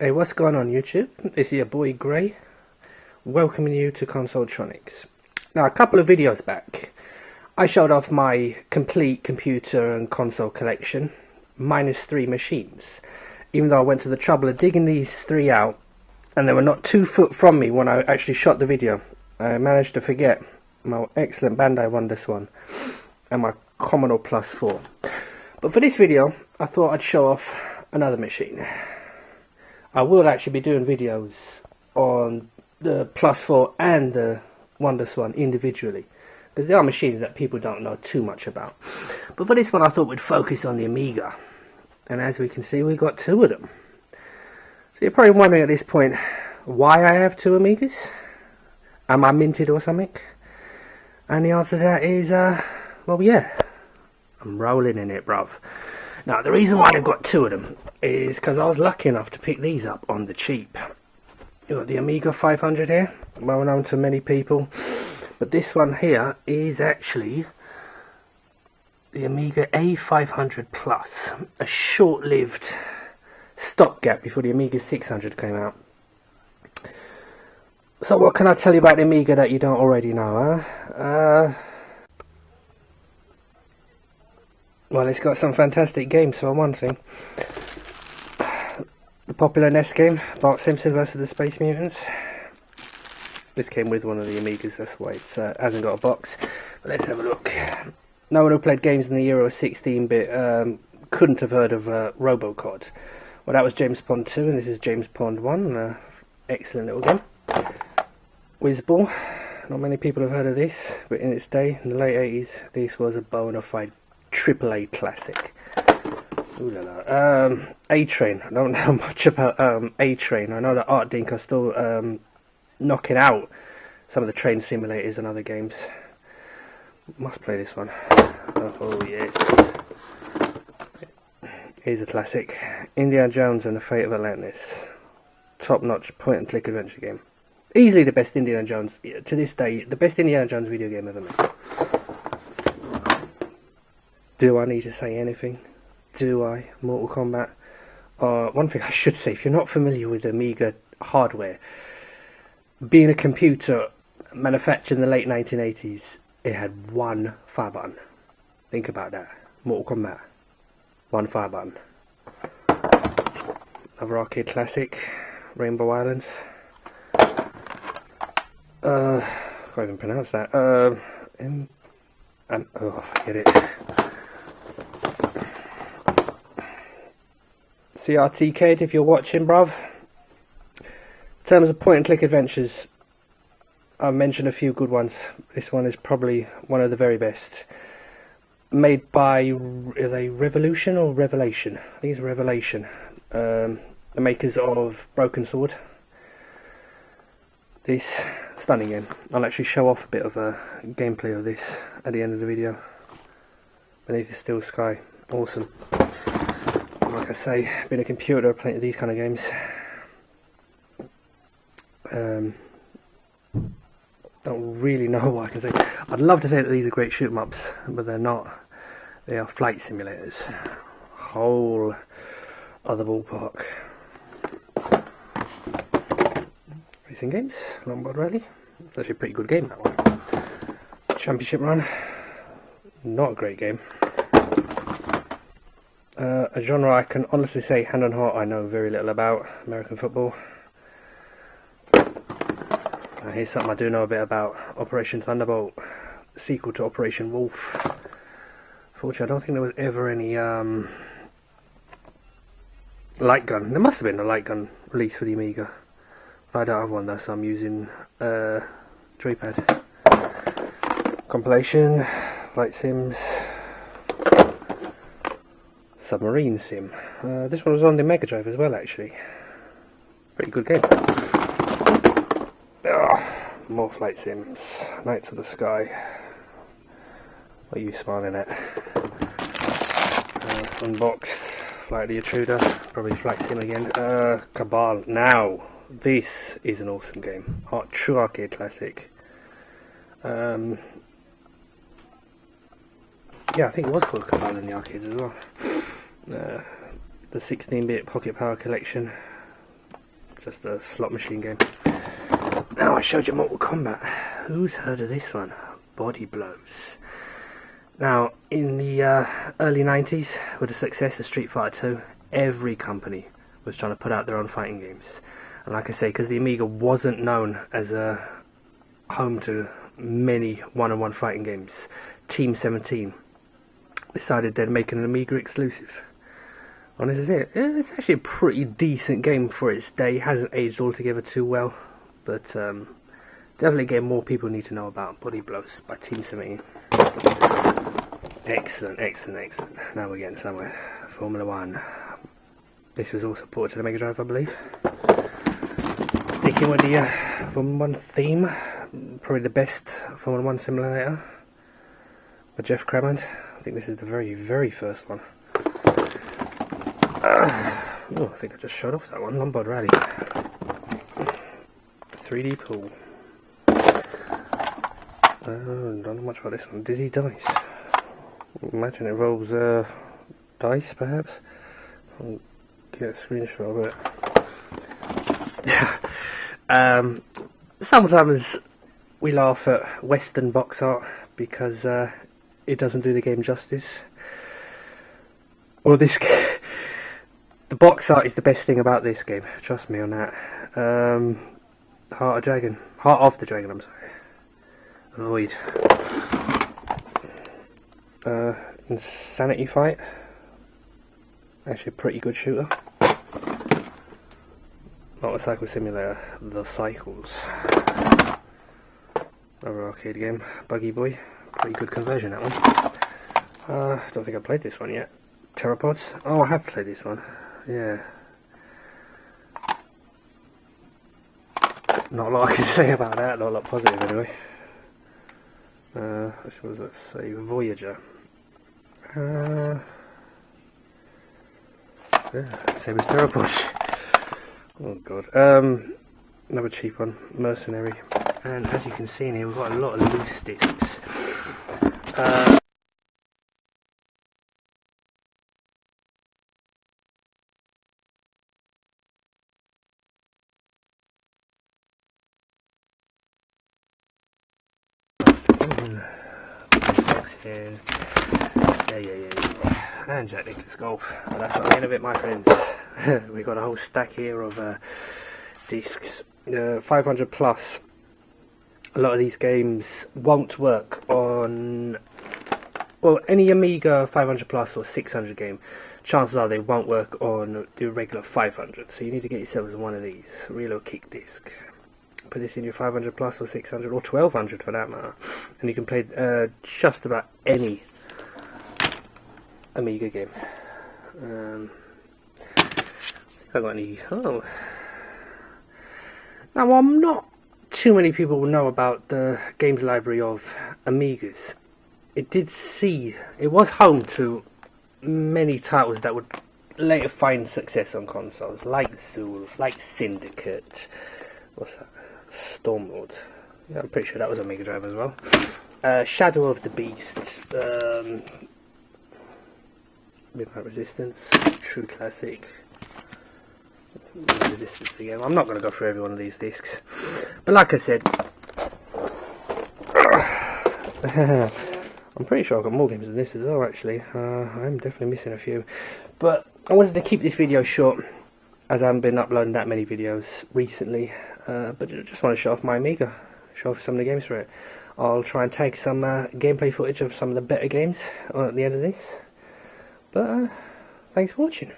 Hey, what's going on YouTube? It's your boy Gray, welcoming you to Consoletronics. Now, a couple of videos back, I showed off my complete computer and console collection, minus 3 machines. Even though I went to the trouble of digging these 3 out, and they were not 2 foot from me when I actually shot the video, I managed to forget my excellent Bandai Wonderswan and my Commodore Plus 4. But for this video, I thought I'd show off another machine. I will actually be doing videos on the Plus 4 and the Wonderswan individually, because they are machines that people don't know too much about. But for this one I thought we'd focus on the Amiga, and as we can see we got 2 of them. So you're probably wondering at this point why I have 2 Amigas. Am I minted or something? And the answer to that is, well yeah, I'm rolling in it, bruv. Now, the reason why I've got 2 of them is because I was lucky enough to pick these up on the cheap. You've got the Amiga 500 here, well known to many people. But this one here is actually the Amiga A500 Plus, a short-lived stopgap before the Amiga 600 came out. So what can I tell you about the Amiga that you don't already know, huh? Well, it's got some fantastic games for one thing. The popular NES game, Bart Simpson vs the Space Mutants. This came with one of the Amigas, that's why it hasn't got a box. But let's have a look. No one who played games in the era of 16-bit couldn't have heard of Robocod. Well, that was James Pond 2, and this is James Pond 1. Excellent little game. Whizball. Not many people have heard of this, but in its day, in the late 80s, this was a bona fide AAA classic. Ooh la la. A-Train. I don't know much about A-Train. I know that Art Dink are still knocking out some of the train simulators and other games. Must play this one. Oh yes. Here's a classic. Indiana Jones and the Fate of Atlantis. Top-notch point-and-click adventure game. Easily the best Indiana Jones, to this day, the best Indiana Jones video game ever made. Do I need to say anything? Do I? Mortal Kombat? One thing I should say, if you're not familiar with Amiga hardware, being a computer manufactured in the late 1980s, it had 1 fire button. Think about that. Mortal Kombat. 1 fire button. Another arcade classic, Rainbow Islands. I can't even pronounce that. Oh, get it. CRT Kid, if you're watching, bruv. In terms of point-and-click adventures, I've mentioned a few good ones. This one is probably one of the very best. Made by, is a Revolution or Revelation? I think it's Revelation. The makers of Broken Sword. This stunning game. I'll actually show off a bit of a gameplay of this at the end of the video. Beneath the Still Sky. Awesome. Like I say, being a computer, playing these kind of games. Don't really know what I can say. I'd love to say that these are great shoot 'em ups, but they're not. They are flight simulators. Whole other ballpark. Racing games, Longboard Rally. It's actually a pretty good game, that one. Championship Run. Not a great game. A genre I can honestly say, hand on heart, I know very little about. American football. Here's something I do know a bit about. Operation Thunderbolt. Sequel to Operation Wolf. Fortunately, I don't think there was ever any light gun. There must have been a light gun released for the Amiga. I don't have one though, so I'm using joypad. Compilation. Flight sims. Submarine sim. This one was on the Mega Drive as well, actually. Pretty good game. More flight sims. Knights of the Sky. What are you smiling at? Unboxed. Flight of the Intruder. Probably flight sim again. Cabal. Now, this is an awesome game. True arcade classic. Yeah, I think it was called Cabal in the arcades as well. The 16-bit Pocket Power collection. just a slot machine game. Now I showed you Mortal Kombat. Who's heard of this one? Body Blows. Now, in the early 90s, with the success of Street Fighter 2, every company was trying to put out their own fighting games. And like I say, because the Amiga wasn't known as a home to many one-on-one fighting games, Team 17 decided they'd make an Amiga exclusive. And this is it. It's actually a pretty decent game for its day. It hasn't aged altogether too well, but definitely a game more people need to know about. Body Blows by Team 17. Excellent, excellent, excellent. Now we're getting somewhere. Formula 1. This was also ported to the Mega Drive, I believe. Sticking with the Formula 1 theme, probably the best Formula 1 simulator by Jeff Crammond. I think this is the very, very first one. Oh, I think I just shut off that one. Lombard Rally. 3D pool. Don't know much about this one. Dizzy Dice. Imagine it involves dice, perhaps. I'll get a screenshot of it. Sometimes we laugh at Western box art because it doesn't do the game justice. Well, the box art is the best thing about this game. Trust me on that. Heart of the Dragon. I'm sorry. Void. Insanity Fight. Actually a pretty good shooter. Motorcycle Simulator. The Cycles. Another arcade game. Buggy Boy. Pretty good conversion, that one. Don't think I played this one yet. Pteropods. Oh, I have played this one. Yeah. Not a lot I can say about that. Not a lot positive anyway. Which was, let's say, Voyager. Yeah, same as Thunderbolt. Oh god. Another cheap one, Mercenary. And as you can see in here, we've got a lot of loose discs. Yeah. And Jack Nicklaus Golf. Well, that's not the end of it, my friends. We've got a whole stack here of discs. 500 plus. A lot of these games won't work on, well, any Amiga 500 plus or 600 game. Chances are they won't work on the regular 500. So you need to get yourselves one of these. Reload kick disc. Put this in your 500 plus or 600 or 1200 for that matter, and you can play just about any Amiga game. I got any? Oh, now I'm not too many people will know about the games library of Amigas. It was home to many titles that would later find success on consoles, like Zool, like Syndicate. What's that? Stormlord. Yeah, I'm pretty sure that was a Mega Drive as well. Shadow of the Beast. Midnight Resistance. True Classic. Resistance again. I'm not going to go through every one of these discs. But like I said, I'm pretty sure I've got more games than this as well, actually. I'm definitely missing a few. But I wanted to keep this video short, as I haven't been uploading that many videos recently. But I just want to show off my Amiga, show off some of the games for it. I'll try and take some gameplay footage of some of the better games at the end of this. But thanks for watching.